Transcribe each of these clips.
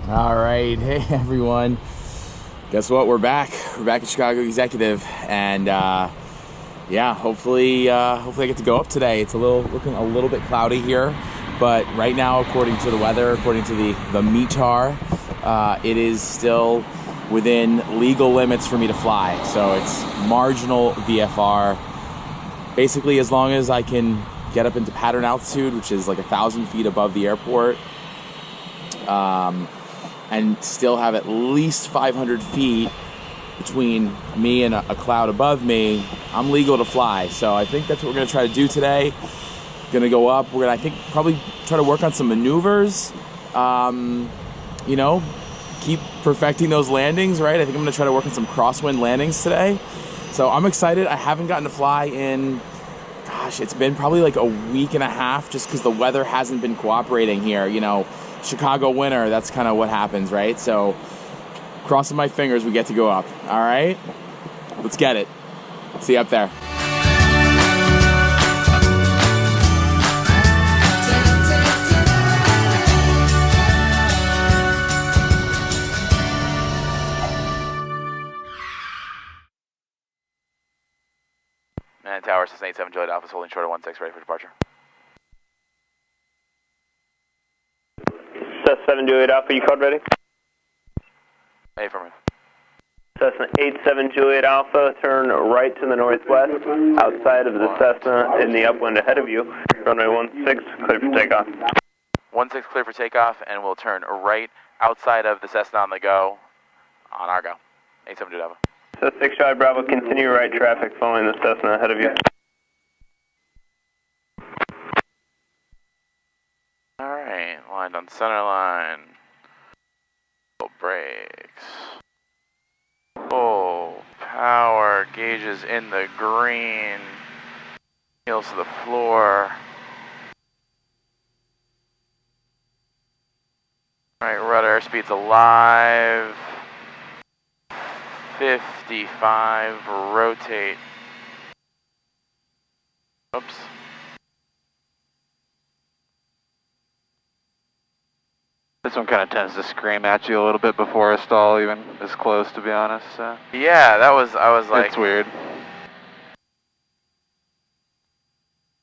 All right, hey everyone. Guess what? We're back. We're back at Chicago Executive, and yeah, hopefully I get to go up today. It's looking a little bit cloudy here, but right now, according to the weather, according to the METAR, it is still within legal limits for me to fly. So it's marginal VFR. Basically, as long as I can get up into pattern altitude, which is like 1,000 feet above the airport, and still have at least 500 feet between me and a cloud above me, I'm legal to fly. So I think that's what we're gonna try to do today. Gonna go up, we're gonna, I think, probably try to work on some maneuvers, you know, keep perfecting those landings, right? I think I'm gonna try to work on some crosswind landings today. So I'm excited. I haven't gotten to fly in, gosh, it's been probably like a week and a half just because the weather hasn't been cooperating here, you know. Chicago winter, that's kind of what happens, right? So crossing my fingers we get to go up. All right, let's get it. See you up there. And Tower 687 Juliet Alpha holding short of 16, ready for departure. Cessna 7 Juliet Alpha, you code ready? Hey, for me. Cessna 87 Juliet Alpha, turn right to the northwest, outside of the Cessna in the upwind ahead of you. Runway 16, clear for takeoff. 16 clear for takeoff, and we'll turn right outside of the Cessna on the go, on our go. 87 Juliet Alpha. Cessna 6 Charlie Bravo, continue right traffic following the Cessna ahead of you. Alright, lined on center line. Full brakes. Full power, gauges in the green. Heels to the floor. Alright, rudder speed's alive. 55, rotate. Oops. This one kind of tends to scream at you a little bit before a stall even is close, to be honest. So. Yeah, I was like... It's weird.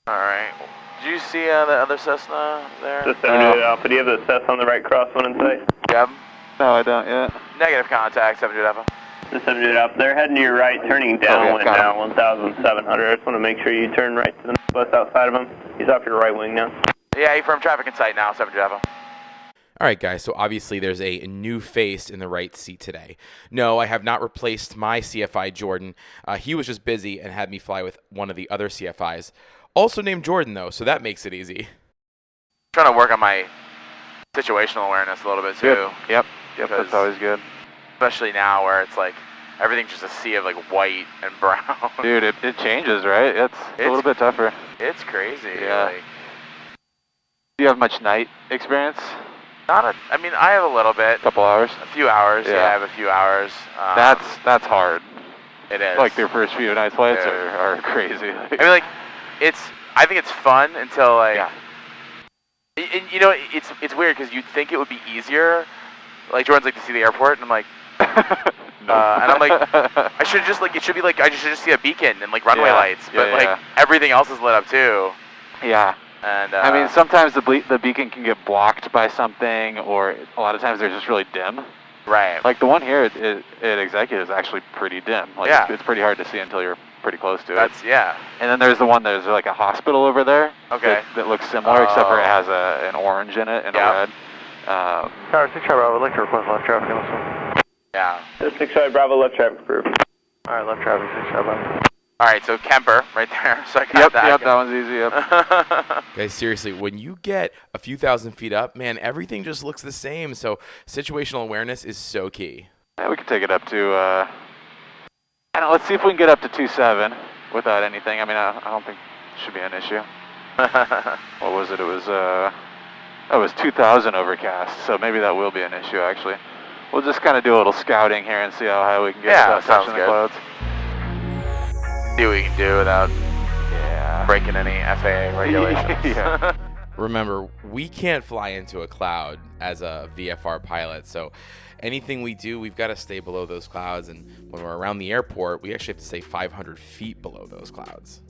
Alright. Did you see the other Cessna there? Cessna 7 Juliet Alpha, do you have the Cessna on the right crosswind in sight? Yep. No, I don't yet. Negative contact, 7 Juliet Alpha. Cessna 7 Juliet Alpha, they're heading to your right, turning downwind now, 1,700. I just want to make sure you turn right to the northwest outside of him. He's off your right wing now. Yeah, firm traffic in sight now, 7 Juliet Alpha. All right, guys, so obviously there's a new face in the right seat today. No, I have not replaced my CFI, Jordan. He was just busy and had me fly with one of the other CFIs, also named Jordan, though, so that makes it easy. Trying to work on my situational awareness a little bit, too. Yep, that's always good. Especially now where it's like, everything's just a sea of like white and brown. Dude, it changes, right? It's a little bit tougher. It's crazy. Yeah. Like, do you have much night experience? I mean, I have a little bit. Couple hours? A few hours, yeah, I have a few hours. That's hard. It is. Like their first few night flights are crazy. I mean, like, I think it's fun until like, and, you know, it's weird because you'd think it would be easier. Like, Jordan's like to see the airport, and I'm like, and I'm like, I should just like, it should be like, I should just see a beacon and like runway lights, but like everything else is lit up too. Yeah. And I mean, sometimes the beacon can get blocked by something, or a lot of times they're just really dim. Right. Like the one here at Executive is actually pretty dim. Like it's pretty hard to see until you're pretty close to it. Yeah. And then there's the one there's like a hospital over there. Okay. That looks similar, except for it has an orange in it and a red. Tower 6 Bravo, left request left traffic on this one. Yeah. 6 Bravo, left traffic approved. Alright, left traffic, 6 Bravo. Alright, so Kemper right there. So I got that. Yep, that one's easy, yep. Guys, seriously, when you get a few thousand feet up, man, everything just looks the same. So situational awareness is so key. Yeah, we can take it up to, I don't know, let's see if we can get up to 2.7 without anything. I mean, I don't think it should be an issue. What was it? It was 2,000 overcast, so maybe that will be an issue, actually. We'll just kind of do a little scouting here and see how high we can get without touching the clouds. See what we can do without breaking any FAA regulations. Remember, we can't fly into a cloud as a VFR pilot, so anything we do, we've got to stay below those clouds, and when we're around the airport, we actually have to stay 500 feet below those clouds.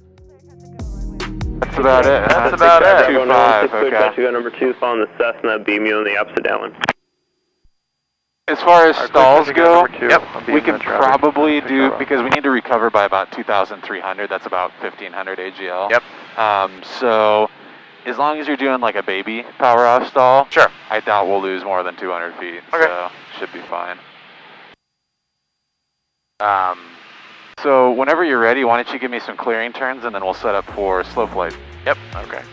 That's about it. That's about it. 2-5, okay. To go number 2, following the Cessna, beam you on the opposite downwind. As far as stalls go, Yep. we can probably do, because we need to recover by about 2,300, that's about 1,500 AGL. Yep. So, as long as you're doing like a baby power off stall, Sure. I doubt we'll lose more than 200 feet, Okay. so should be fine. So whenever you're ready, why don't you give me some clearing turns and then we'll set up for slow flight. Yep. Okay.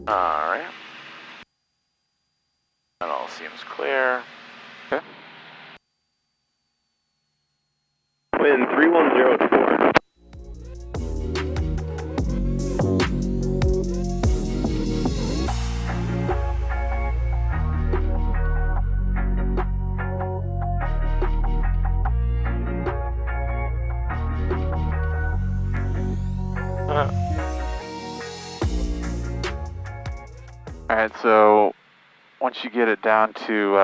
Alright. That all seems clear. Okay. Wind 310 Alright, so once you get it down to,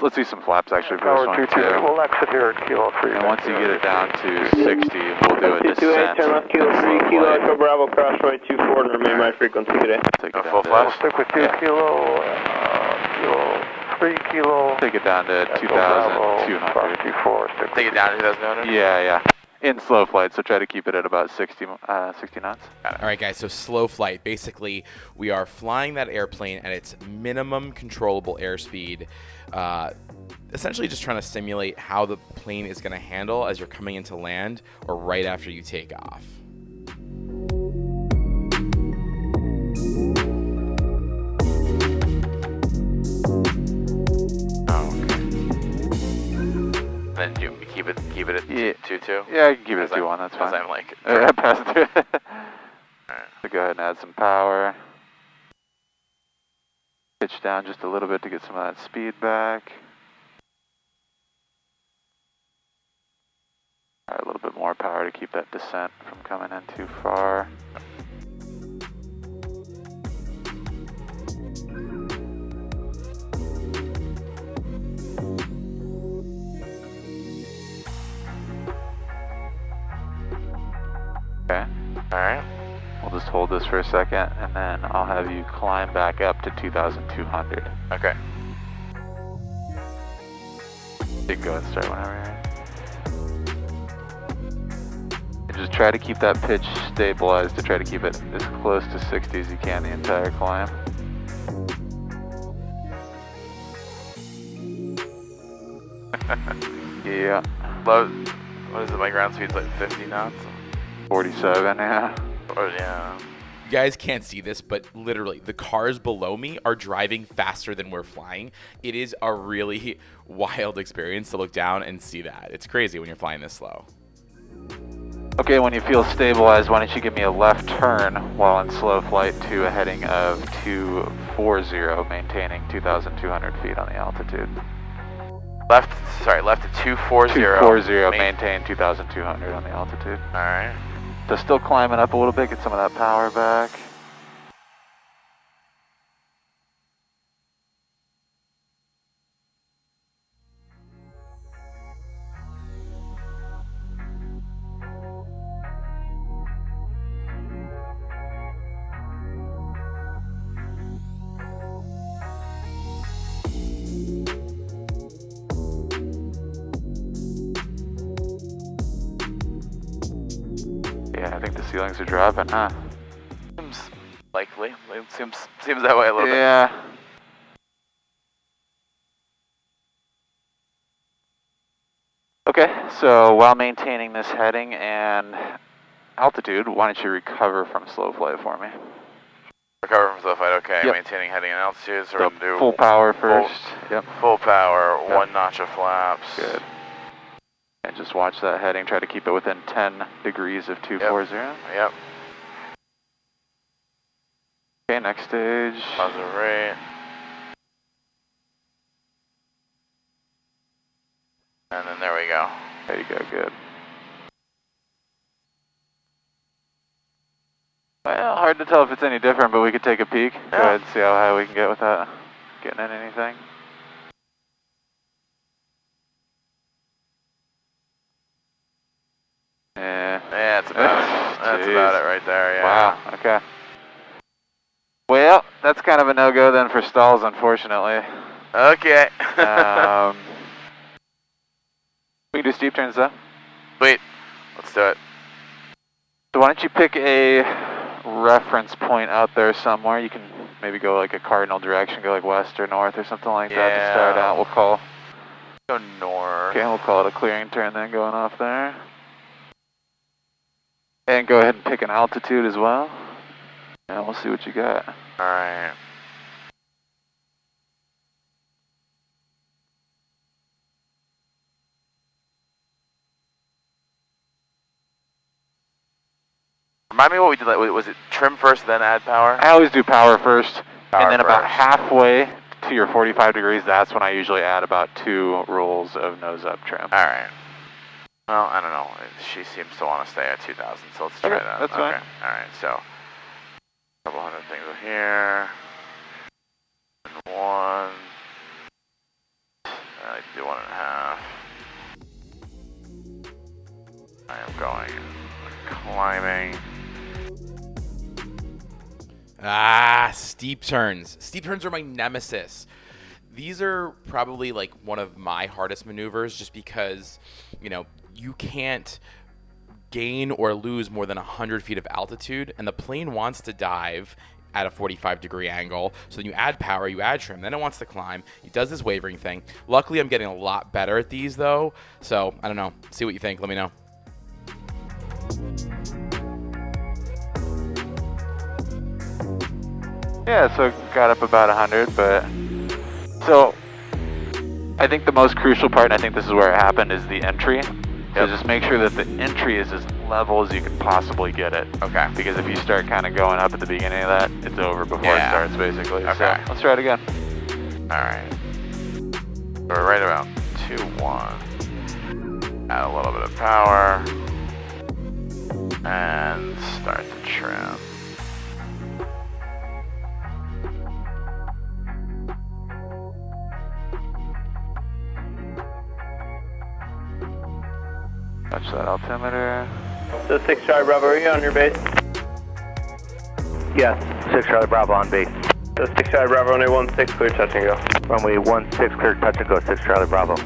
let's do some flaps actually for this one too. We'll exit here at Kilo 3. And once you get it down to 60, we'll do a 228, descent. turn left, Kilo 3, Kilo Echo Bravo, cross right 24, and remain my frequency today. Take it Full down flaps? We'll to, stick with 2 Yeah. Kilo, Kilo 3 Kilo. take it down to Echo Bravo, 2,200. cross 24, stick Take it down to 2,200? Yeah. In slow flight, so try to keep it at about 60 knots. All right, guys, so slow flight. Basically, we are flying that airplane at its minimum controllable airspeed, essentially just trying to simulate how the plane is going to handle as you're coming into land or right after you take off. Then you keep it at 2-2? Yeah, I can keep it at 2-1, that's fine. Because I'm like... Pass it through. So go ahead and add some power. Pitch down just a little bit to get some of that speed back. All right, a little bit more power to keep that descent from coming in too far. Okay. Alright. We'll just hold this for a second, and then I'll have you climb back up to 2,200. Okay. You can go and start whenever you're ready. And just try to keep that pitch stabilized to try to keep it as close to 60 as you can the entire climb. Yeah. Low, what is it, my ground speed's like 50 knots? 47, yeah. Oh, yeah. You guys can't see this, but literally the cars below me are driving faster than we're flying. It is a really wild experience to look down and see that. It's crazy when you're flying this slow. Okay, when you feel stabilized, why don't you give me a left turn while in slow flight to a heading of 240, maintaining 2,200 feet on the altitude. Left to 240. 240, maintain 2,200 on the altitude. Alright. So still climbing up a little bit, get some of that power back. Yeah, I think the ceilings are dropping, huh? Seems likely. It seems that way a little bit. Yeah. Okay, so while maintaining this heading and altitude, why don't you recover from slow flight for me? Recover from slow flight, okay. Yep. Maintaining heading and altitude, so So we're going to do full power first. Yep. full power, Yep. 1 notch of flaps. Good. And just watch that heading. Try to keep it within 10 degrees of 240. Yep. Okay, next stage. Positive rate. And then there we go. There you go, good. Well, hard to tell if it's any different, but we could take a peek. Yeah. Go ahead and see how high we can get without getting in anything. Yeah. Yeah, that's about it. That's about it right there, yeah. Wow, okay. Well, that's kind of a no-go then for stalls, unfortunately. Okay. We can do steep turns though. Sweet. Let's do it. So why don't you pick a reference point out there somewhere? You can maybe go like a cardinal direction, go like west or north or something like that to start out. We'll call. Go north. Okay, we'll call it a clearing turn then going off there. And go ahead and pick an altitude as well. And we'll see what you got. Alright. Remind me what we did. Like, was it trim first, then add power? I always do power first, Power and then about first. halfway to your 45 degrees, that's when I usually add about 2 rolls of nose-up trim. Alright. Well, I don't know. She seems to want to stay at 2,000, so let's try Okay, that. that's fine. Alright, so a couple hundred things over here. And 1. I do 1.5. I am going climbing. Ah, steep turns. Steep turns are my nemesis. These are probably like one of my hardest maneuvers just because, you know, you can't gain or lose more than 100 feet of altitude, and the plane wants to dive at a 45-degree angle. So then you add power, you add trim, then it wants to climb. It does this wavering thing. Luckily, I'm getting a lot better at these, though. So, I don't know. See what you think. Let me know. Yeah, so got up about 100, but so I think the most crucial part, and I think this is where it happened, is the entry. So just make sure that the entry is as level as you can possibly get it. Okay. Because if you start kind of going up at the beginning of that, it's over before it starts, basically. Okay. So let's try it again. Alright. We're right about 2-1. Add a little bit of power. And start the trim. Touch that altimeter. So 6 Charlie Bravo, are you on your base? Yes, 6 Charlie Bravo on base. So 6 Charlie Bravo, runway 16, clear touch and go. Runway 16, clear touch and go, 6 Charlie Bravo.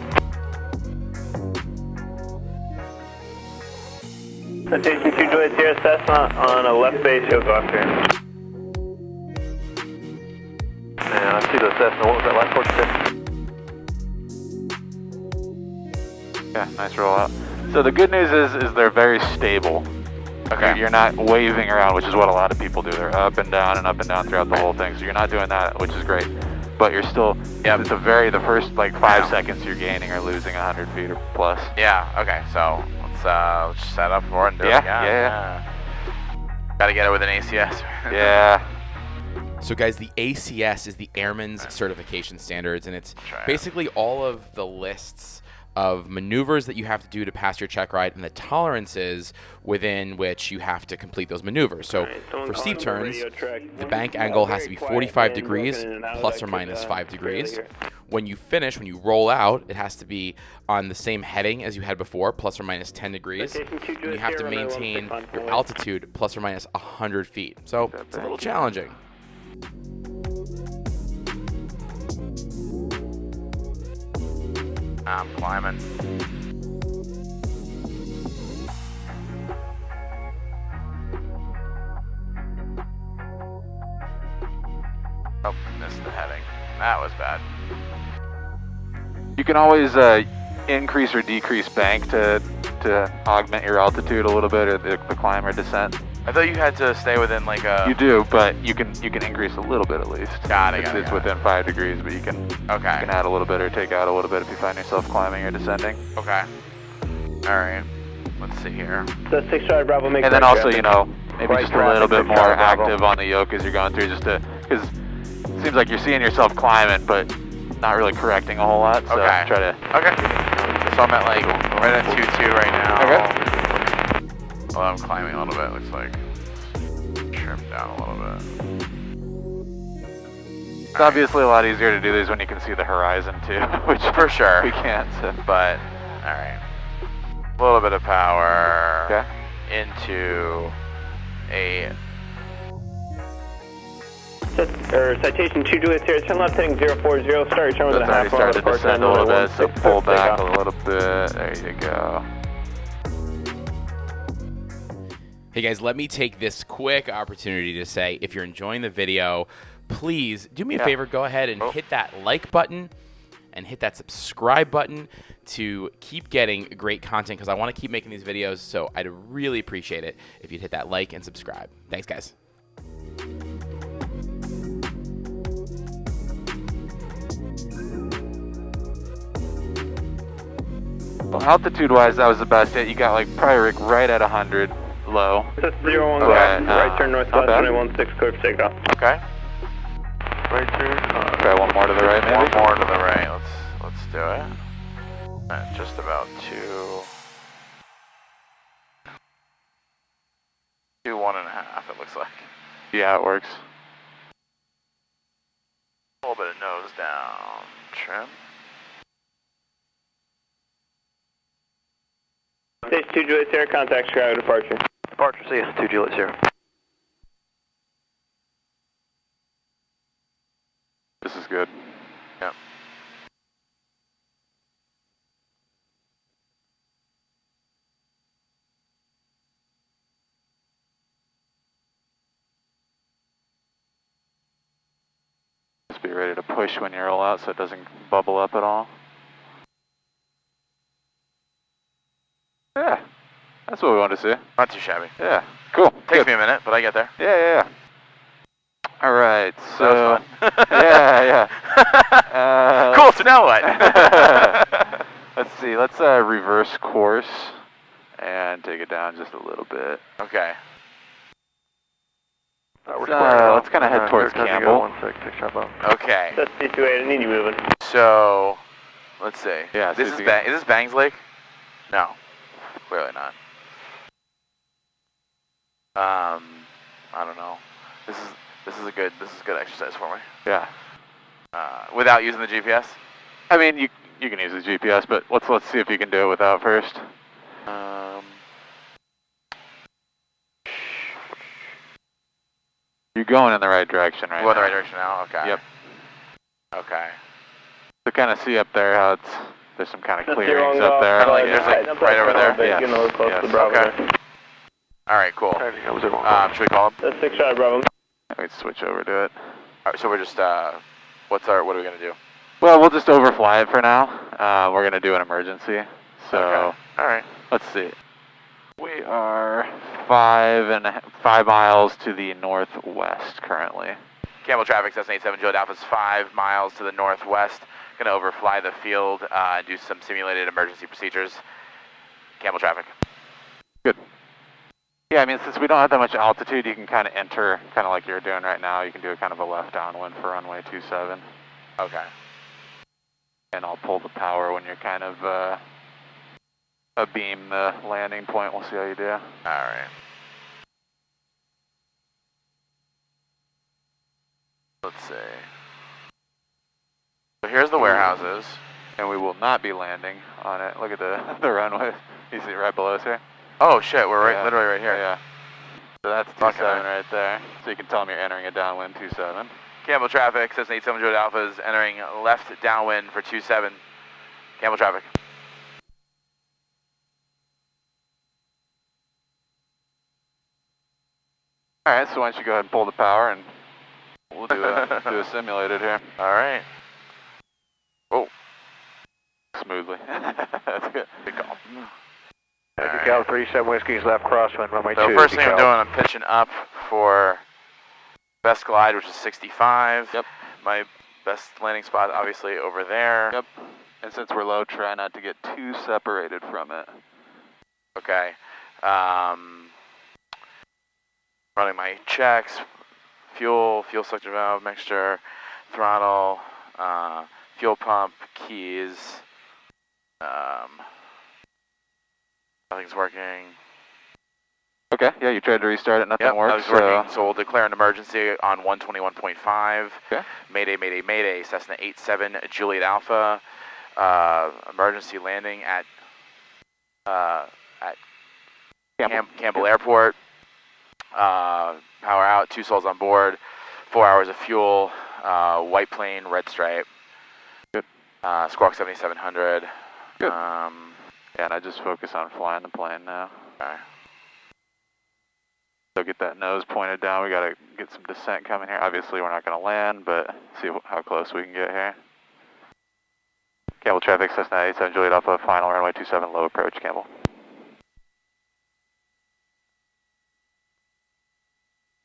Station 2 Joy Sierra Cessna on a left base, you'll go up here. And I see the Cessna, what was that last port? Yeah, nice rollout. So the good news is they're very stable. Okay. You're not waving around, which is what a lot of people do. They're up and down throughout the whole thing. So you're not doing that, which is great. But you're still, it's the first like 5 seconds you're gaining or losing 100 feet or plus. Yeah, okay, so let's set up for it and do it again. Yeah. Gotta get it with an ACS. Yeah. So guys, the ACS is the Airman's Certification Standards, and it's basically all of the lists of maneuvers that you have to do to pass your check ride and the tolerances within which you have to complete those maneuvers. So for steep turns, the bank angle has to be 45 degrees plus or minus 5 degrees. When you finish, when you roll out, it has to be on the same heading as you had before, plus or minus 10 degrees. And you have to maintain your altitude plus or minus 100 feet. So it's a little challenging. I'm climbing. Oh, missed the heading. That was bad. You can always increase or decrease bank to augment your altitude a little bit, or the climb or descent. I thought you had to stay within like a... You do, but you can increase a little bit at least. Got it. It's within 5 degrees, but you can add a little bit or take out a little bit if you find yourself climbing or descending. Okay. All right. let's see here. So 6 Charlie Bravo, make And then right also, traffic. you know, maybe Right just a little traffic, bit 6 more Charlie Bravo. active on the yoke as you're going through, just to, because it seems like you're seeing yourself climbing, but not really correcting a whole lot. So Okay. try to. Okay. So I'm at like right at 2-2 right now. Okay. Well, I'm climbing a little bit. Looks like trimmed down a little bit. It's obviously a lot easier to do these when you can see the horizon too, which For sure. we can't. So. But all right, a little bit of power Okay. into a. Citation 2 Juliet Sierra, turn left heading 040, start your turn with That's a already half started to descend a little bit, so pull back a little bit. There you go. Hey guys, let me take this quick opportunity to say, if you're enjoying the video, please do me a favor, go ahead and hit that like button and hit that subscribe button to keep getting great content, because I want to keep making these videos, so I'd really appreciate it if you'd hit that like and subscribe. Thanks, guys. Well, altitude-wise, that was the best hit. You got like probably right at 100 low. That's 01 Okay, right turn northwest, not bad. 216, clear for takeoff. Okay. Right turn. Try one more to the right, maybe. One more to the right. Let's do it. Just about 1.5. It looks like. Yeah, it works. A little bit of nose down trim. Stage 2 Juliet Sierra, contact Chicago departure. Departure CS 2 Juliet Sierra. This is good. Yep. Just be ready to push when you roll out so it doesn't bubble up at all. Yeah, that's what we want to see. Not too shabby. Yeah, cool. Takes Good. me a minute, but I get there. Yeah. All right, so That was fun. yeah. Cool. So now what? Let's see. Let's reverse course and take it down just a little bit. Okay. Let's kind of head towards Campbell. 16, 6 Charlie Bravo. Okay. That's C28, I need you moving. So, let's see. Yeah, This see is if you can- is this Bangs Lake? No, clearly not. I don't know. This is a good exercise for me. Yeah. Without using the GPS. I mean, you can use the GPS, but let's see if you can do it without first. You're going in the right direction right Going the now. right direction now. Okay. Yep. Okay. To kind of see up there how there's some kind of That's clearings your own up there. Kinda like there's like right over there. Yes, Getting a little close yes. to Bravo Okay. there. All right. Cool. Should we call him? That's 6 Charlie Bravo. Let's switch over to it. All right, so we're just what are we gonna do? Well, we'll just overfly it for now. We're gonna do an emergency. So Okay. All right. let's see. We are 5 miles to the northwest currently. Campbell traffic, Cessna 87 Juliet Alpha is 5 miles to the northwest. Gonna overfly the field and do some simulated emergency procedures. Campbell traffic. Good. Yeah, I mean, since we don't have that much altitude, you can kind of enter, kind of like you're doing right now. You can do a kind of a left downwind for runway 27. Okay. And I'll pull the power when you're kind of abeam the landing point. We'll see how you do. All right. Let's see. So here's the warehouses. And we will not be landing on it. Look at the runway. You see it right below us here? Oh shit, we're Yeah. literally right here. Yeah. So that's 27 right there. So you can tell them you're entering a downwind 27. Campbell traffic, Cessna 87 Juliet Alpha is entering left downwind for 27. Campbell traffic. All right, so why don't you go ahead and pull the power, and we'll do a simulated here. All right. Oh, Smoothly. That's good. good call. Cal 37 Whiskey's left crosswind, runway 2. So first thing I'm doing, I'm pitching up for best glide, which is 65. Yep. My best landing spot, obviously, over there. Yep. And since we're low, try not to get too separated from it. Okay. Running my checks, fuel selector valve mixture, throttle, fuel pump, keys. Nothing's working. Okay, yeah, you tried to restart it, nothing Yep, works. nothing's working. So we'll declare an emergency on 121.5. Okay. Mayday, mayday, mayday. Cessna 87 Juliet Alpha. Emergency landing at Campbell Airport. Power out, 2 souls on board, 4 hours of fuel, white plane, red stripe. Good. Squawk 7700. Good. Yeah, and I just focus on flying the plane now. Okay. So get that nose pointed down. We gotta get some descent coming here. Obviously, we're not gonna land, but see how close we can get here. Campbell traffic, Cessna 87 Juliet Alpha, final runway 27, low approach, Campbell.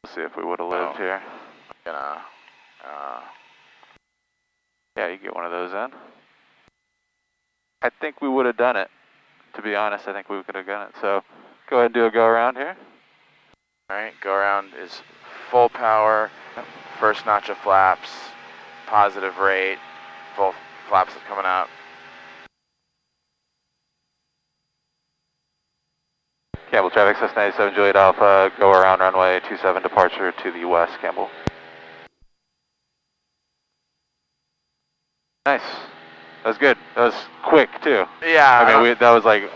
Let's see if we would have lived here. Yeah, you get one of those in. I think we would have done it. To be honest, I think we could have done it. So go ahead and do a go around here. All right, go around is full power, first notch of flaps, positive rate, full flaps are coming out. Campbell traffic, Cessna 87 Juliet Alpha, go around runway 27, departure to the west, Campbell. Nice. That was good. That was quick too. Yeah. I mean, that was like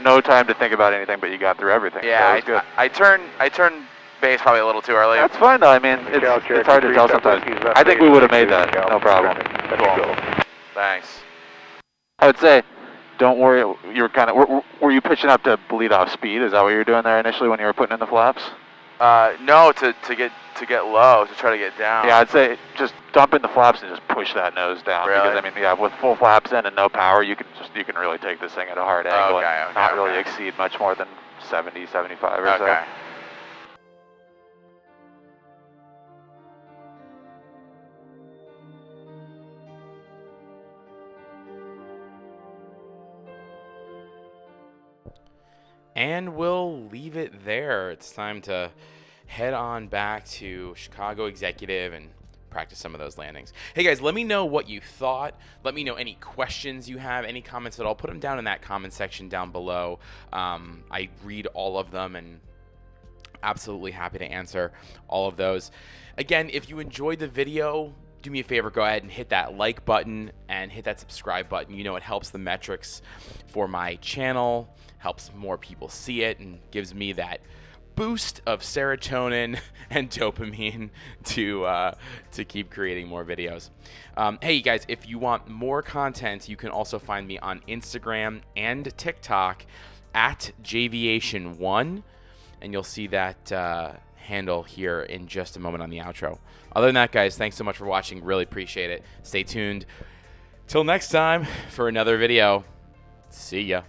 no time to think about anything, but you got through everything. Yeah, that was good. I turned base probably a little too early. That's fine though. I mean, it's hard to tell sometimes. I think we would have made that. No problem. Cool. Thanks. I would say, don't worry. You were kind of. Were you pitching up to bleed off speed? Is that what you were doing there initially when you were putting in the flaps? No, to get low, to try to get down. Yeah, I'd say just dump in the flaps and just push that nose down. Really? Because I mean, yeah, with full flaps in and no power, you can really take this thing at a hard angle and not really exceed much more than 70, 75 or so. Okay. And we'll leave it there. It's time to head on back to Chicago Executive and practice some of those landings. Hey guys, let me know what you thought. Let me know any questions you have, any comments at all. Put them down in that comment section down below. I read all of them and absolutely happy to answer all of those. Again, if you enjoyed the video, do me a favor, go ahead and hit that like button and hit that subscribe button. You know, it helps the metrics for my channel, helps more people see it, and gives me that boost of serotonin and dopamine to keep creating more videos. Hey, you guys, if you want more content, you can also find me on Instagram and TikTok at Jviation1, and you'll see that handle here in just a moment on the outro. Other than that, guys, thanks so much for watching. Really appreciate it. Stay tuned till next time for another video. See ya.